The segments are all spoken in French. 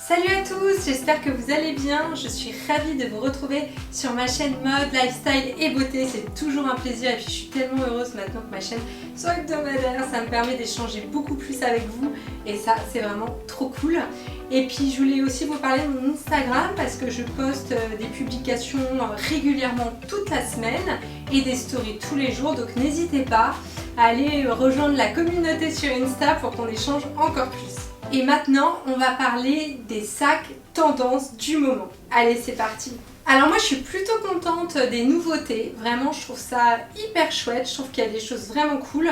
Salut à tous, j'espère que vous allez bien. Je suis ravie de vous retrouver sur ma chaîne mode, lifestyle et beauté. C'est toujours un plaisir et puis je suis tellement heureuse maintenant que ma chaîne soit hebdomadaire. Ça me permet d'échanger beaucoup plus avec vous et ça c'est vraiment trop cool. Et puis je voulais aussi vous parler de mon Instagram parce que je poste des publications régulièrement toute la semaine et des stories tous les jours. Donc n'hésitez pas à aller rejoindre la communauté sur Insta pour qu'on échange encore plus. Et maintenant, on va parler des sacs tendances du moment. Allez, c'est parti! Alors moi, je suis plutôt contente des nouveautés. Vraiment, je trouve ça hyper chouette. Je trouve qu'il y a des choses vraiment cool.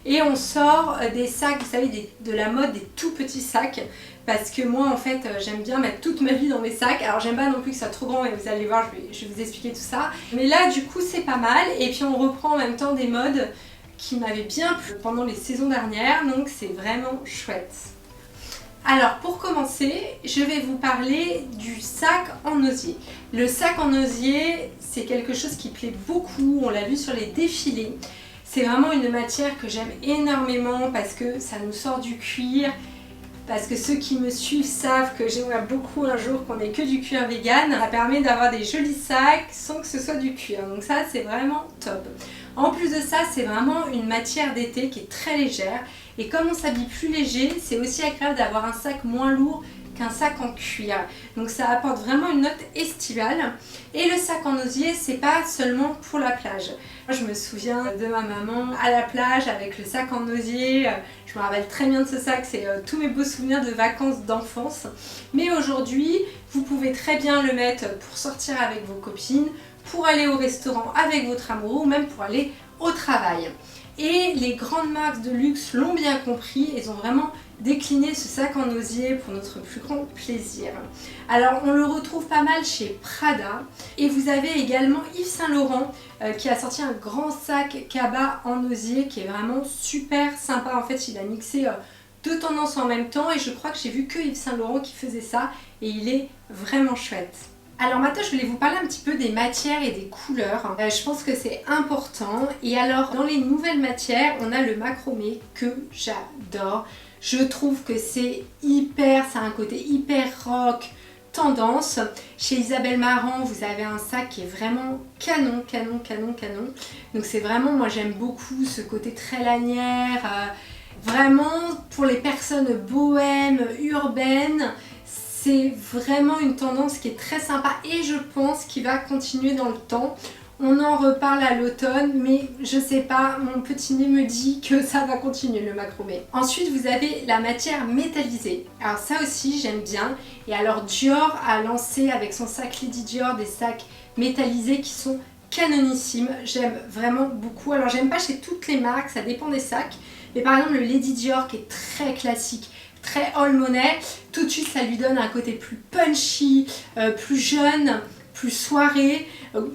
Et on sort des sacs, vous savez, de la mode des tout petits sacs. Parce que moi, en fait, j'aime bien mettre toute ma vie dans mes sacs. Alors, j'aime pas non plus que ça soit trop grand, mais vous allez voir, je vais vous expliquer tout ça. Mais là, du coup, c'est pas mal. Et puis, on reprend en même temps des modes qui m'avaient bien plu pendant les saisons dernières. Donc, c'est vraiment chouette. Alors pour commencer, je vais vous parler du sac en osier. Le sac en osier, c'est quelque chose qui plaît beaucoup, on l'a vu sur les défilés. C'est vraiment une matière que j'aime énormément parce que ça nous sort du cuir. Parce que ceux qui me suivent savent que j'aimerais beaucoup un jour qu'on ait que du cuir vegan. Ça permet d'avoir des jolis sacs sans que ce soit du cuir. Donc ça, c'est vraiment top. En plus de ça, c'est vraiment une matière d'été qui est très légère. Et comme on s'habille plus léger, c'est aussi agréable d'avoir un sac moins lourd qu'un sac en cuir. Donc ça apporte vraiment une note estivale. Et le sac en osier, c'est pas seulement pour la plage. Moi, je me souviens de ma maman à la plage avec le sac en osier. Je me rappelle très bien de ce sac, c'est tous mes beaux souvenirs de vacances d'enfance. Mais aujourd'hui, vous pouvez très bien le mettre pour sortir avec vos copines, pour aller au restaurant avec votre amoureux ou même pour aller au travail. Et les grandes marques de luxe l'ont bien compris, elles ont vraiment décliné ce sac en osier pour notre plus grand plaisir. Alors on le retrouve pas mal chez Prada et vous avez également Yves Saint Laurent qui a sorti un grand sac cabas en osier qui est vraiment super sympa. En fait il a mixé deux tendances en même temps et je crois que j'ai vu que Yves Saint Laurent qui faisait ça et il est vraiment chouette. Alors maintenant je voulais vous parler un petit peu des matières et des couleurs. Je pense que c'est important. Et alors dans les nouvelles matières, on a le macromé que j'adore. Je trouve que c'est ça a un côté hyper rock, tendance. Chez Isabelle Marant, vous avez un sac qui est vraiment canon. Donc c'est vraiment, moi j'aime beaucoup ce côté très lanière. Vraiment pour les personnes bohèmes, urbaines. C'est vraiment une tendance qui est très sympa et je pense qu'il va continuer dans le temps. On en reparle à l'automne, mais je sais pas, mon petit nez me dit que ça va continuer le macromé. Ensuite, vous avez la matière métallisée. Alors ça aussi, j'aime bien. Et alors Dior a lancé avec son sac Lady Dior des sacs métallisés qui sont canonissimes. J'aime vraiment beaucoup. Alors j'aime pas chez toutes les marques, ça dépend des sacs. Mais par exemple le Lady Dior qui est très classique, très all money, tout de suite ça lui donne un côté plus punchy, plus jeune, plus soirée.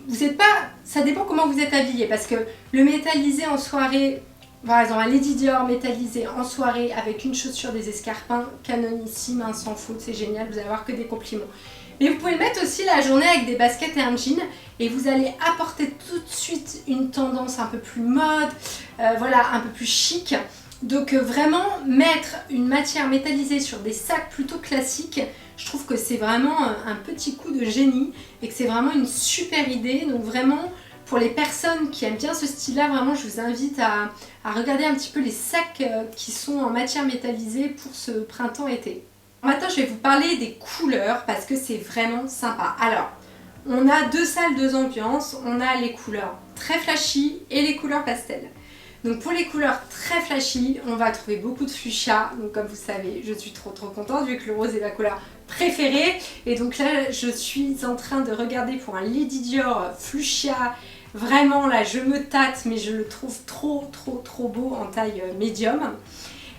Vous êtes pas, ça dépend comment vous êtes habillé parce que le métallisé en soirée, par exemple un Lady Dior métallisé en soirée avec une chaussure, des escarpins, canonissime, sans faute, c'est génial, vous allez avoir que des compliments. Mais vous pouvez le mettre aussi la journée avec des baskets et un jean et vous allez apporter tout de suite une tendance un peu plus mode, voilà, un peu plus chic. Donc vraiment mettre une matière métallisée sur des sacs plutôt classiques, je trouve que c'est vraiment un petit coup de génie et que c'est vraiment une super idée. Donc vraiment pour les personnes qui aiment bien ce style-là, vraiment je vous invite à regarder un petit peu les sacs qui sont en matière métallisée pour ce printemps-été. Maintenant je vais vous parler des couleurs parce que c'est vraiment sympa. Alors on a deux salles, deux ambiances, on a les couleurs très flashy et les couleurs pastel. Donc pour les couleurs très flashy, on va trouver beaucoup de fuchsia. Donc comme vous savez, je suis trop contente vu que le rose est ma couleur préférée. Et donc là, je suis en train de regarder pour un Lady Dior fuchsia. Vraiment là, je me tâte, mais je le trouve trop beau en taille médium.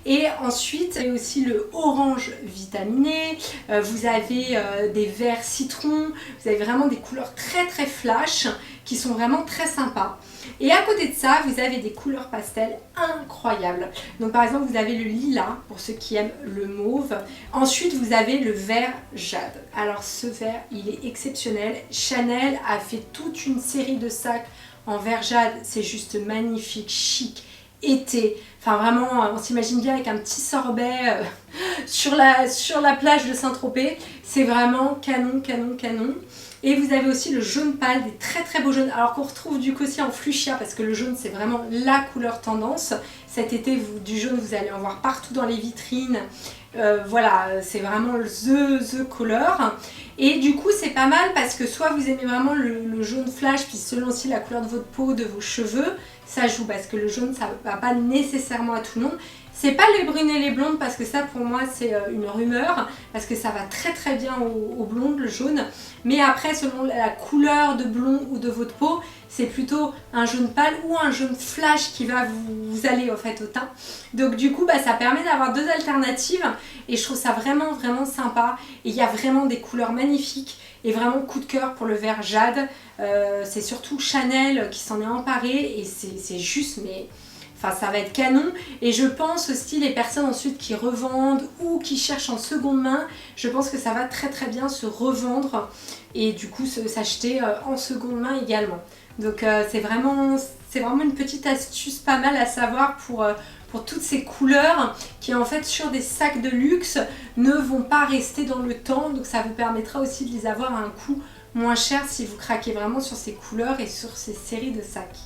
Et ensuite, il y a aussi le orange vitaminé, vous avez des verts citron, vous avez vraiment des couleurs très flash qui sont vraiment très sympas. Et à côté de ça, vous avez des couleurs pastel incroyables. Donc par exemple, vous avez le lilas pour ceux qui aiment le mauve. Ensuite, vous avez le vert jade. Alors ce vert, il est exceptionnel. Chanel a fait toute une série de sacs en vert jade. C'est juste magnifique, chic été. Enfin vraiment, on s'imagine bien avec un petit sorbet sur la plage de Saint-Tropez. C'est vraiment canon, canon, canon. Et vous avez aussi le jaune pâle, des très très beaux jaunes, alors qu'on retrouve du coup aussi en fuchsia, parce que le jaune c'est vraiment la couleur tendance. Cet été, du jaune vous allez en voir partout dans les vitrines. Voilà, c'est vraiment the couleur. Et du coup c'est pas mal parce que soit vous aimez vraiment le jaune flash, puis selon aussi la couleur de votre peau, de vos cheveux, ça joue, parce que le jaune ça va pas nécessairement à tout le monde. C'est pas les brunes et les blondes, parce que ça pour moi c'est une rumeur, parce que ça va très très bien aux blondes, le jaune. Mais après, selon la couleur de blond ou de votre peau, c'est plutôt un jaune pâle ou un jaune flash qui va vous aller au fait au teint. Donc du coup ça permet d'avoir deux alternatives et je trouve ça vraiment vraiment sympa. Et il y a vraiment des couleurs magnifiques et vraiment coup de cœur pour le vert jade. C'est surtout Chanel qui s'en est emparé et c'est juste mais... Enfin, ça va être canon. Et je pense aussi les personnes ensuite qui revendent ou qui cherchent en seconde main, je pense que ça va très très bien se revendre et du coup s'acheter en seconde main également. Donc c'est vraiment une petite astuce pas mal à savoir pour toutes ces couleurs qui en fait sur des sacs de luxe ne vont pas rester dans le temps. Donc ça vous permettra aussi de les avoir à un coût moins cher si vous craquez vraiment sur ces couleurs et sur ces séries de sacs.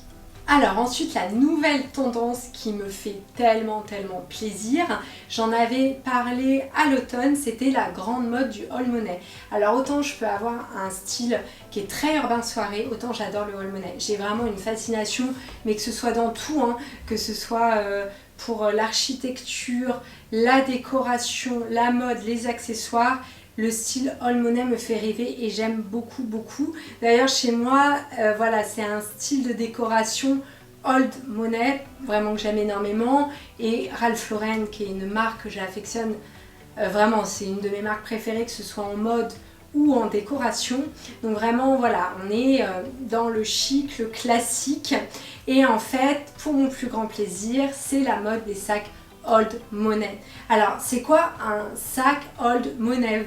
Alors ensuite, la nouvelle tendance qui me fait tellement plaisir, j'en avais parlé à l'automne, c'était la grande mode du haul money. Alors autant je peux avoir un style qui est très urbain soirée, autant j'adore le haul money. J'ai vraiment une fascination, mais que ce soit dans tout, hein, que ce soit pour l'architecture, la décoration, la mode, les accessoires. Le style haul money me fait rêver et j'aime beaucoup. D'ailleurs chez moi, voilà, c'est un style de décoration old money, vraiment que j'aime énormément. Et Ralph Lauren, qui est une marque que j'affectionne, vraiment c'est une de mes marques préférées, que ce soit en mode ou en décoration. Donc vraiment voilà, on est dans le chic, le classique. Et en fait, pour mon plus grand plaisir, c'est la mode des sacs old money. Alors c'est quoi un sac old money?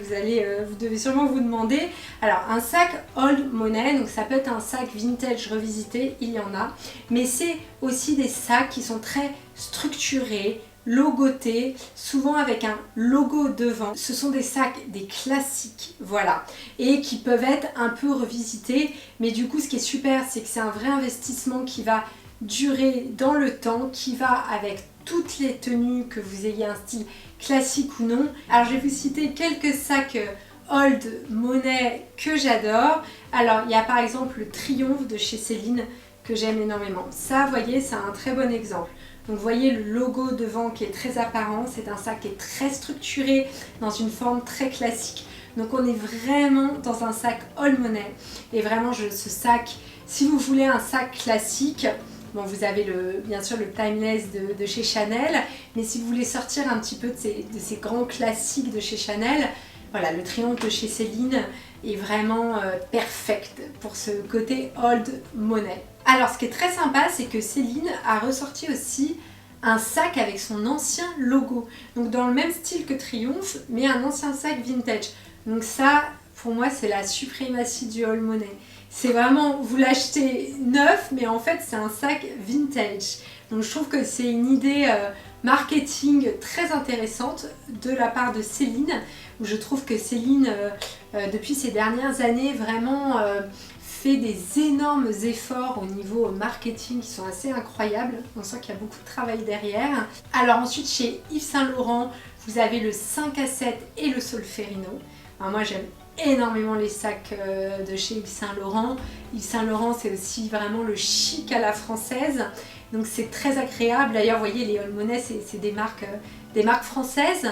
Vous devez sûrement vous demander. Alors un sac old money, donc ça peut être un sac vintage revisité, il y en a, mais c'est aussi des sacs qui sont très structurés, logotés, souvent avec un logo devant. Ce sont des sacs, des classiques, voilà, et qui peuvent être un peu revisités, mais du coup ce qui est super, c'est que c'est un vrai investissement qui va durer dans le temps, qui va avec toutes les tenues, que vous ayez un style classique ou non. Alors je vais vous citer quelques sacs old money que j'adore. Alors il y a par exemple le Triomphe de chez Céline que j'aime énormément. Ça, vous voyez, c'est un très bon exemple. Donc vous voyez le logo devant qui est très apparent, c'est un sac qui est très structuré dans une forme très classique. Donc on est vraiment dans un sac old money. Et vraiment ce sac, si vous voulez un sac classique, bon, vous avez bien sûr le Timeless de chez Chanel, mais si vous voulez sortir un petit peu de ces grands classiques de chez Chanel, voilà, le Triomphe de chez Céline est vraiment perfect pour ce côté old money. Alors ce qui est très sympa, c'est que Céline a ressorti aussi un sac avec son ancien logo, donc dans le même style que Triomphe, mais un ancien sac vintage. Donc ça, pour moi, c'est la suprématie du haul money. C'est vraiment, vous l'achetez neuf, mais en fait c'est un sac vintage. Donc je trouve que c'est une idée marketing très intéressante de la part de Céline, où je trouve que Céline, depuis ces dernières années, vraiment fait des énormes efforts au niveau marketing qui sont assez incroyables. On sent qu'il y a beaucoup de travail derrière. Alors ensuite, chez Yves Saint Laurent, vous avez le 5 à 7 et le Solferino. Alors moi j'aime énormément les sacs de chez Yves Saint Laurent. Yves Saint Laurent, c'est aussi vraiment le chic à la française, donc c'est très agréable. D'ailleurs, vous voyez, les haul money, c'est des marques françaises,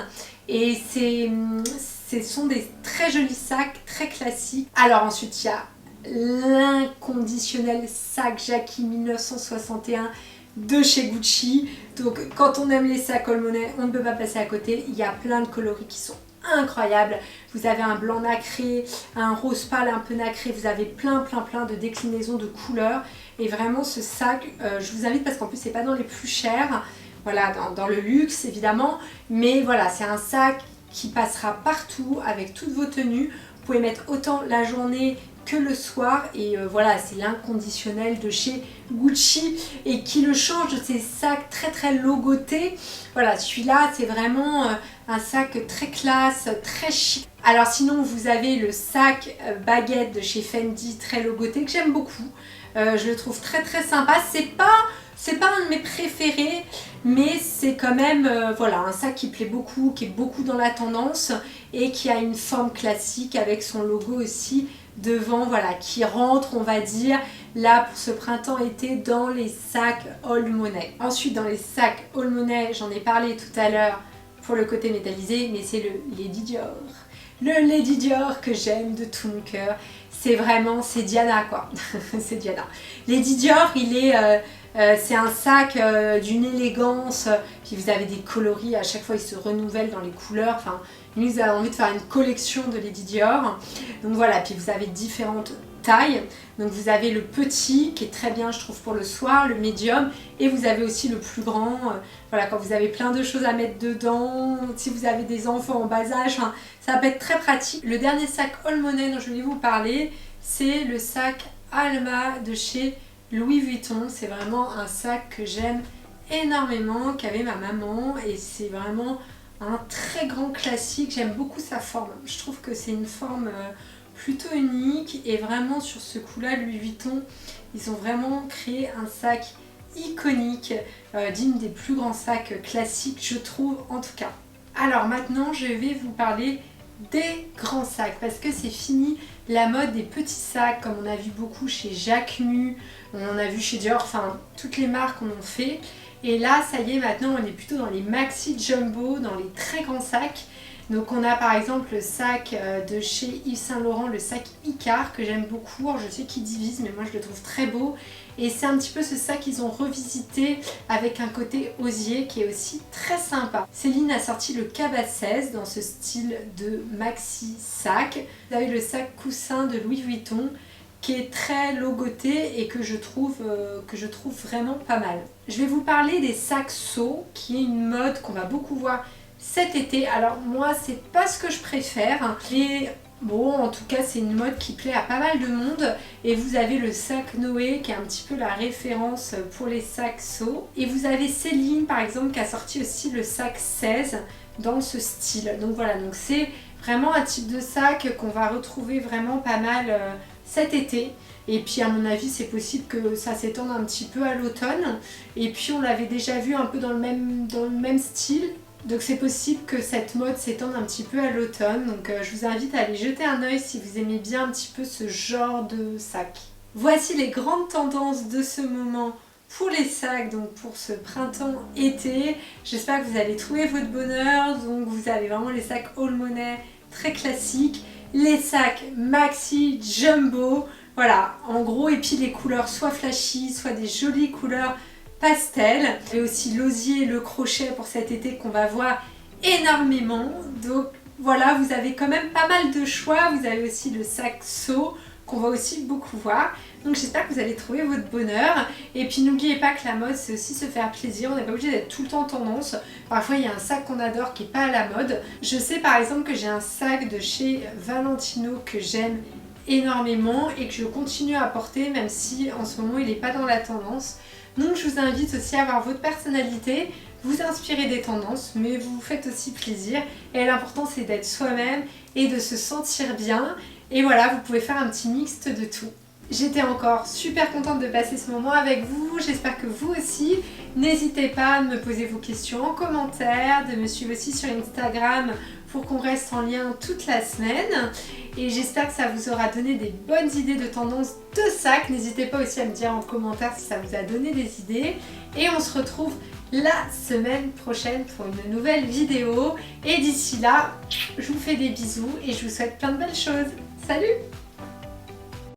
et ce sont des très jolis sacs, très classiques. Alors ensuite, il y a l'inconditionnel sac Jackie 1961 de chez Gucci. Donc quand on aime les sacs haul money, on ne peut pas passer à côté. Il y a plein de coloris qui sont incroyables. Vous avez un blanc nacré, un rose pâle un peu nacré, vous avez plein de déclinaisons de couleurs. Et vraiment ce sac, je vous invite, parce qu'en plus c'est pas dans les plus chers, voilà, dans le luxe évidemment, mais voilà, c'est un sac qui passera partout avec toutes vos tenues. Vous pouvez mettre autant la journée que le soir et voilà, c'est l'inconditionnel de chez Gucci et qui le change de ces sacs très très logotés. Voilà, celui-là c'est vraiment un sac très classe, très chic. Alors sinon vous avez le sac baguette de chez Fendi très logoté que j'aime beaucoup. Je le trouve très très sympa. C'est pas un de mes préférés, mais c'est quand même voilà, un sac qui plaît beaucoup, qui est beaucoup dans la tendance et qui a une forme classique avec son logo aussi devant, voilà, qui rentre, on va dire, là pour ce printemps-été dans les sacs Old Money. Ensuite, dans les sacs Old Money, j'en ai parlé tout à l'heure pour le côté métallisé, mais c'est le Lady Dior. Le Lady Dior que j'aime de tout mon cœur. C'est vraiment, c'est Diana quoi. C'est Diana. Lady Dior, c'est un sac d'une élégance, puis vous avez des coloris, à chaque fois ils se renouvellent dans les couleurs, enfin nous vous avez envie de faire une collection de Lady Dior, donc voilà, puis vous avez différentes tailles, donc vous avez le petit qui est très bien je trouve pour le soir, le médium, et vous avez aussi le plus grand, voilà, quand vous avez plein de choses à mettre dedans, si vous avez des enfants en bas âge, enfin, ça peut être très pratique. Le dernier sac Old Money dont je voulais vous parler, c'est le sac Alma de chez Louis Vuitton. C'est vraiment un sac que j'aime énormément, qu'avait ma maman, et c'est vraiment un très grand classique. J'aime beaucoup sa forme, je trouve que c'est une forme plutôt unique, et vraiment sur ce coup-là, Louis Vuitton, ils ont vraiment créé un sac iconique, digne des plus grands sacs classiques, je trouve en tout cas. Alors maintenant, je vais vous parler des grands sacs, parce que c'est fini la mode des petits sacs, comme on a vu beaucoup chez Jacquemus, on en a vu chez Dior, enfin toutes les marques en ont fait. Et là, ça y est, maintenant on est plutôt dans les maxi jumbo, dans les très grands sacs. Donc on a par exemple le sac de chez Yves Saint Laurent, le sac Icare que j'aime beaucoup. Alors, je sais qu'il divise, mais moi je le trouve très beau. Et c'est un petit peu ce sac qu'ils ont revisité avec un côté osier qui est aussi très sympa. Céline a sorti le Cabas 16 dans ce style de maxi sac. Vous avez le sac coussin de Louis Vuitton qui est très logoté et que je trouve vraiment pas mal. Je vais vous parler des sacs seaux, qui est une mode qu'on va beaucoup voir cet été. Alors moi c'est pas ce que je préfère, mais bon, en tout cas c'est une mode qui plaît à pas mal de monde. Et vous avez le sac Noé qui est un petit peu la référence pour les sacs seaux. Et vous avez Céline par exemple qui a sorti aussi le sac 16 dans ce style. Donc voilà, donc c'est vraiment un type de sac qu'on va retrouver vraiment pas mal cet été. Et puis à mon avis c'est possible que ça s'étende un petit peu à l'automne. Et puis on l'avait déjà vu un peu dans le même style. Donc c'est possible que cette mode s'étende un petit peu à l'automne. Donc je vous invite à aller jeter un œil si vous aimez bien un petit peu ce genre de sac. Voici les grandes tendances de ce moment pour les sacs, donc pour ce printemps-été. J'espère que vous allez trouver votre bonheur. Donc vous avez vraiment les sacs Old Money très classiques, les sacs maxi jumbo, voilà en gros, et puis les couleurs soit flashy, soit des jolies couleurs pastel. Et aussi l'osier et le crochet pour cet été qu'on va voir énormément. Donc voilà, vous avez quand même pas mal de choix. Vous avez aussi le sac seau qu'on va aussi beaucoup voir. Donc j'espère que vous allez trouver votre bonheur. Et puis n'oubliez pas que la mode c'est aussi se faire plaisir. On n'est pas obligé d'être tout le temps tendance. Parfois il y a un sac qu'on adore qui n'est pas à la mode. Je sais par exemple que j'ai un sac de chez Valentino que j'aime énormément et que je continue à porter même si en ce moment il n'est pas dans la tendance. Donc je vous invite aussi à avoir votre personnalité, vous inspirer des tendances, mais vous vous faites aussi plaisir. Et l'important c'est d'être soi-même et de se sentir bien. Et voilà, vous pouvez faire un petit mixte de tout. J'étais encore super contente de passer ce moment avec vous, j'espère que vous aussi. N'hésitez pas à me poser vos questions en commentaire, de me suivre aussi sur Instagram pour qu'on reste en lien toute la semaine. Et j'espère que ça vous aura donné des bonnes idées de tendances de sacs. N'hésitez pas aussi à me dire en commentaire si ça vous a donné des idées. Et on se retrouve la semaine prochaine pour une nouvelle vidéo. Et d'ici là, je vous fais des bisous et je vous souhaite plein de belles choses. Salut!